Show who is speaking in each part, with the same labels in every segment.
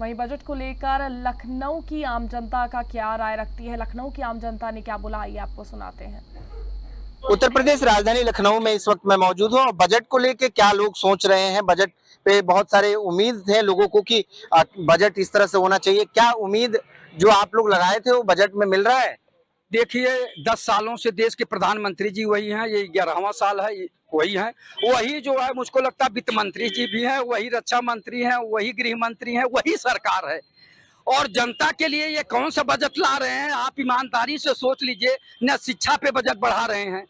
Speaker 1: वहीं बजट को लेकर लखनऊ की आम जनता का क्या राय रखती है, लखनऊ की आम जनता ने क्या बोला, आइए आपको सुनाते हैं।
Speaker 2: उत्तर प्रदेश राजधानी लखनऊ में इस वक्त मैं मौजूद हूँ और बजट को लेके क्या लोग सोच रहे हैं। बजट पे बहुत सारे उम्मीद है लोगों को कि बजट इस तरह से होना चाहिए। क्या उम्मीद जो आप लोग लगाए थे वो बजट में मिल रहा है?
Speaker 3: देखिए 10 सालों से देश के प्रधानमंत्री जी वही हैं, ये 11वां साल है, वही हैं। वही जो है मुझको लगता है वित्त मंत्री जी भी हैं, वही रक्षा मंत्री हैं, वही गृह मंत्री हैं, वही सरकार है। और जनता के लिए ये कौन सा बजट ला रहे हैं, आप ईमानदारी से सोच लीजिए। न शिक्षा पे बजट बढ़ा रहे हैं,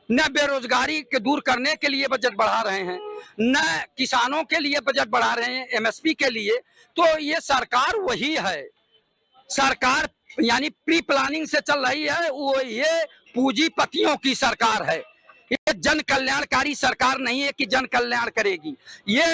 Speaker 3: न बेरोजगारी के दूर करने के लिए बजट बढ़ा रहे हैं, न किसानों के लिए बजट बढ़ा रहे हैं, एमएसपी के लिए। तो ये सरकार वही है, सरकार यानी प्री प्लानिंग से चल रही है। वो ये पूंजीपतियों की सरकार है, ये जन कल्याणकारी सरकार नहीं है कि जन कल्याण करेगी। ये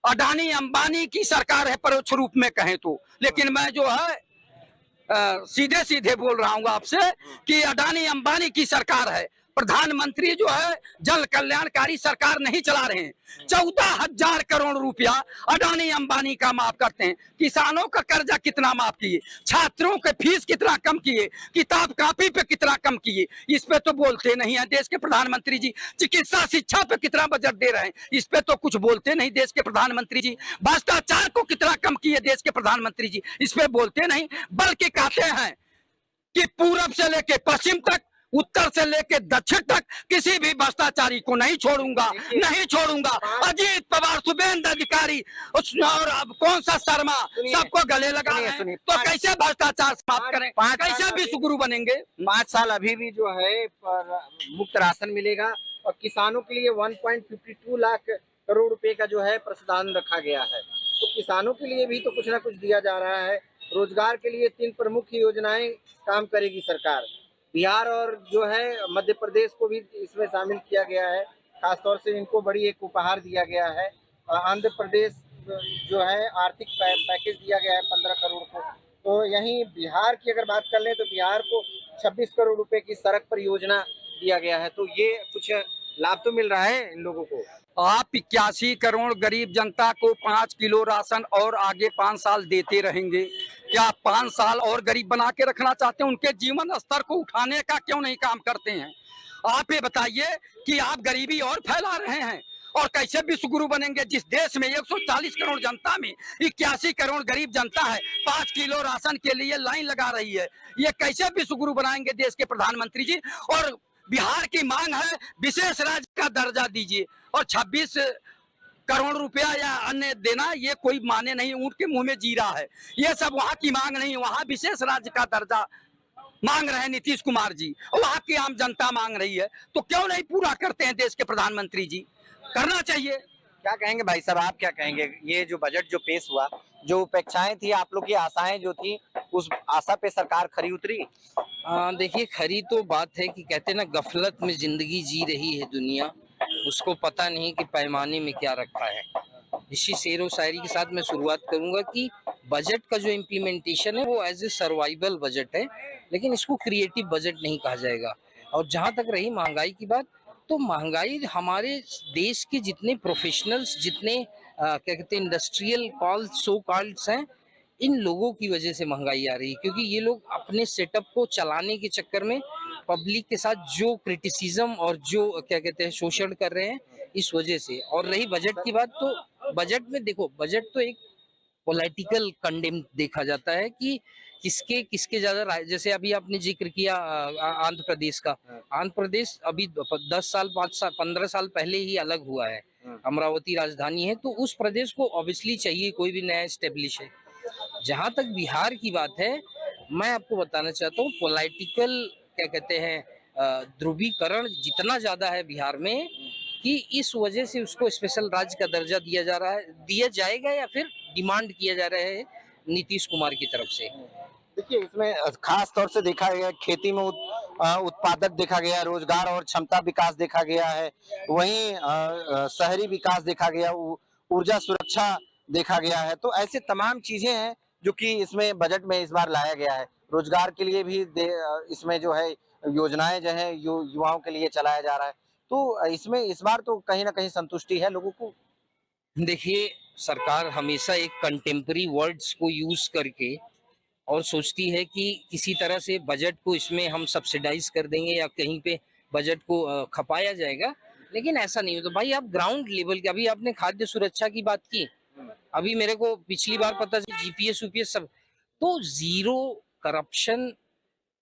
Speaker 3: अडानी अंबानी की सरकार है परोक्ष रूप में कहें तो। लेकिन मैं जो है सीधे सीधे बोल रहा हूँ आपसे कि अडानी अंबानी की सरकार है। प्रधानमंत्री जो है जन कल्याणकारी सरकार नहीं चला रहे हैं। 14,000 करोड़ रुपया अडानी अंबानी का माफ करते हैं। किसानों का कर्जा कितना माफ किए, छात्रों के फीस कितना कम किए, किताब कॉपी पे कितना कम किए, इस पे तो बोलते नहीं है देश के प्रधानमंत्री जी। चिकित्सा शिक्षा पे कितना बजट दे रहे हैं, इस पे तो कुछ बोलते नहीं देश के प्रधानमंत्री जी। भ्रष्टाचार को कितना कम किए देश के प्रधानमंत्री जी, इस पे बोलते नहीं। बल्कि कहते हैं कि पूरब से लेके पश्चिम तक, उत्तर से लेके दक्षिण तक किसी भी भ्रष्टाचारी को नहीं छोड़ूंगा, नहीं छोड़ूंगा। अजीत पवार, शुभेंद्र अधिकारी और अब कौन सा शर्मा सबको गले लगा रहे हैं। तो कैसे भ्रष्टाचार समाप्त करें, कैसे विश्वगुरु बनेंगे?
Speaker 2: 5 साल अभी भी जो है मुफ्त राशन मिलेगा और किसानों के लिए 1.52 लाख करोड़ रुपए का जो है प्रावधान रखा गया है। तो किसानों के लिए भी तो कुछ ना कुछ दिया जा रहा है। रोजगार के लिए 3 प्रमुख योजनाएं काम करेगी सरकार। बिहार और जो है मध्य प्रदेश को भी इसमें शामिल किया गया है। खासतौर से इनको बड़ी एक उपहार दिया गया है। आंध्र प्रदेश जो है आर्थिक पैकेज दिया गया है 15 करोड़ को। तो यहीं बिहार की अगर बात कर लें तो बिहार को 26 करोड़ रुपए की सड़क परियोजना दिया गया है। तो ये कुछ लाभ तो मिल रहा है इन लोगों को।
Speaker 3: आप 81 करोड़ गरीब जनता को 5 किलो राशन और आगे 5 साल देते रहेंगे। क्या 5 साल और गरीब बना के रखना चाहते हैं? उनके जीवन स्तर को उठाने का क्यों नहीं काम करते हैं? आप ये बताइए कि आप गरीबी और फैला रहे हैं और कैसे विश्वगुरु बनेंगे जिस देश में 140 करोड़ जनता में 81 करोड़ गरीब जनता है, 5 किलो राशन के लिए लाइन लगा रही है। ये कैसे विश्वगुरु बनाएंगे देश के प्रधानमंत्री जी? और बिहार की मांग है विशेष राज्य का दर्जा दीजिए और 26 करोड़ रुपया या अन्य देना, ये कोई माने नहीं। ऊंट के मुंह में जीरा है, ये सब वहां की मांग नहीं। वहां विशेष राज्य का दर्जा मांग रहे हैं नीतीश कुमार जी और वहां की आम जनता मांग रही है। तो क्यों नहीं पूरा करते हैं देश के प्रधानमंत्री जी? करना चाहिए।
Speaker 2: क्या कहेंगे भाई साहब, आप क्या कहेंगे? ये जो बजट जो पेश हुआ, जो अपेक्षाएं थी, आप लोग की आशाएं जो थी, उस आशा पे सरकार खरी उतरी?
Speaker 4: देखिए, खरी तो बात है कि कहते हैं ना, गफलत में जिंदगी जी रही है दुनिया, उसको पता नहीं कि पैमाने में क्या रखा है। इसी शेर व शायरी के साथ मैं शुरुआत करूंगा कि बजट का जो इम्प्लीमेंटेशन है वो एज ए सर्वाइवल बजट है, लेकिन इसको क्रिएटिव बजट नहीं कहा जाएगा। और जहां तक रही महंगाई की बात, तो महंगाई हमारे देश के जितने प्रोफेशनल्स, जितने क्या कहते हैं इंडस्ट्रियल कॉल सो कॉल्ड्स हैं, इन लोगों की वजह से महंगाई आ रही है। क्योंकि ये लोग अपने सेटअप को चलाने के चक्कर में पब्लिक के साथ जो क्रिटिसिज्म और जो क्या कहते हैं शोषण कर रहे हैं, इस वजह से। और रही बजट की बात, तो बजट में देखो, बजट तो एक पॉलिटिकल कंडेम देखा जाता है कि किसके किसके ज्यादा। जैसे अभी आपने जिक्र किया आंध्र प्रदेश का। आंध्र प्रदेश अभी 10 साल 5 साल 15 साल पहले ही अलग हुआ है, अमरावती राजधानी है। तो उस प्रदेश को ऑब्वियसली चाहिए कोई भी नया एस्टेब्लिश है। जहां तक बिहार की बात है, मैं आपको बताना चाहता हूँ पॉलिटिकल क्या कहते हैं ध्रुवीकरण जितना ज्यादा है बिहार में, कि इस वजह से उसको स्पेशल राज्य का दर्जा दिया जा रहा है, दिया जाएगा या फिर डिमांड किया जा रहा है नीतीश कुमार की तरफ से।
Speaker 2: देखिए, इसमें खास तौर से देखा गया खेती में उत्पादक देखा गया, रोजगार और क्षमता विकास देखा गया है। वहीं शहरी विकास देखा गया, ऊर्जा सुरक्षा देखा गया है। तो ऐसे तमाम चीजें हैं जो कि इसमें बजट में इस बार लाया गया है। रोजगार के लिए भी इसमें जो है योजनाएं जो है युवाओं के लिए चलाया जा रहा है। तो इसमें इस बार तो कहीं ना कहीं संतुष्टि है लोगों को।
Speaker 4: देखिए, सरकार हमेशा एक कंटेम्पररी वर्ड्स को यूज करके और सोचती है कि किसी तरह से बजट को इसमें हम सब्सिडाइज कर देंगे या कहीं पे बजट को खपाया जाएगा, लेकिन ऐसा नहीं हो। तो भाई आप ग्राउंड लेवल के, अभी आपने खाद्य सुरक्षा की बात की, अभी मेरे को पिछली बार पता चला जीपीएस यूपीएस सब, तो zero corruption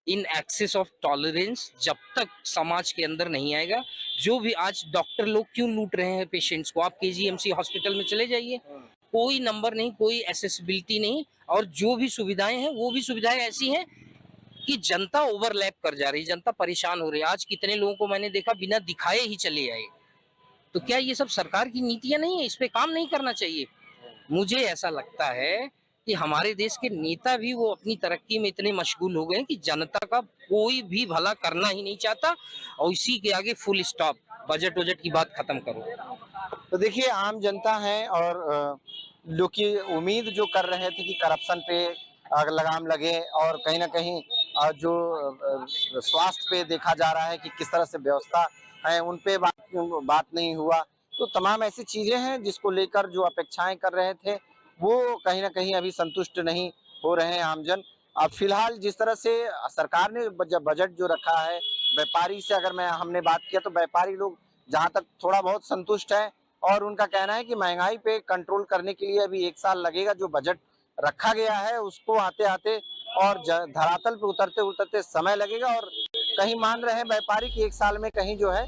Speaker 4: in excess of tolerance जब तक समाज के अंदर नहीं आएगा। जो भी आज डॉक्टर लोग क्यों लूट रहे हैं पेशेंट्स को, आप केजीएमसी हॉस्पिटल में चले जाइए, कोई नंबर नहीं, कोई एसेसिबिलिटी नहीं, और जो भी सुविधाएं हैं वो भी सुविधाएं ऐसी हैं कि जनता ओवरलैप कर जा रही है, जनता परेशान हो रही है। आज कितने लोगों को मैंने देखा बिना दिखाए ही चले आए। तो क्या ये सब सरकार की नीतियां नहीं है? इस पे काम नहीं करना चाहिए? मुझे ऐसा लगता है कि हमारे देश के नेता भी वो अपनी तरक्की में इतने मशगूल हो गए हैं कि जनता का कोई भी भला करना ही नहीं चाहता, और इसी के आगे फुल स्टॉप, बजट वजट की बात खत्म करो।
Speaker 2: तो देखिए, आम जनता है और लोग की उम्मीद जो कर रहे थे कि करप्शन पे लगाम लगे, और कहीं ना कहीं जो स्वास्थ्य पे देखा जा रहा है कि किस तरह से व्यवस्था है, उन पे बात नहीं हुआ। तो तमाम ऐसी चीजें हैं जिसको लेकर जो अपेक्षाएं कर रहे थे वो कहीं ना कहीं अभी संतुष्ट नहीं हो रहे हैं आमजन। अब फिलहाल जिस तरह से सरकार ने बजट जो रखा है, व्यापारी से अगर हमने बात किया तो व्यापारी लोग जहां तक थोड़ा बहुत संतुष्ट है, और उनका कहना है कि महंगाई पे कंट्रोल करने के लिए अभी 1 साल लगेगा। जो बजट रखा गया है उसको आते आते और धरातल पे उतरते उतरते समय लगेगा, और कहीं मान रहे हैं व्यापारी कि 1 साल में कहीं जो है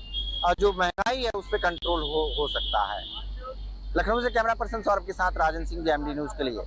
Speaker 2: जो महंगाई है उस पर कंट्रोल हो सकता है। लखनऊ से कैमरा पर्सन सौरभ के साथ राजन सिंह, जेएमडी न्यूज के लिए।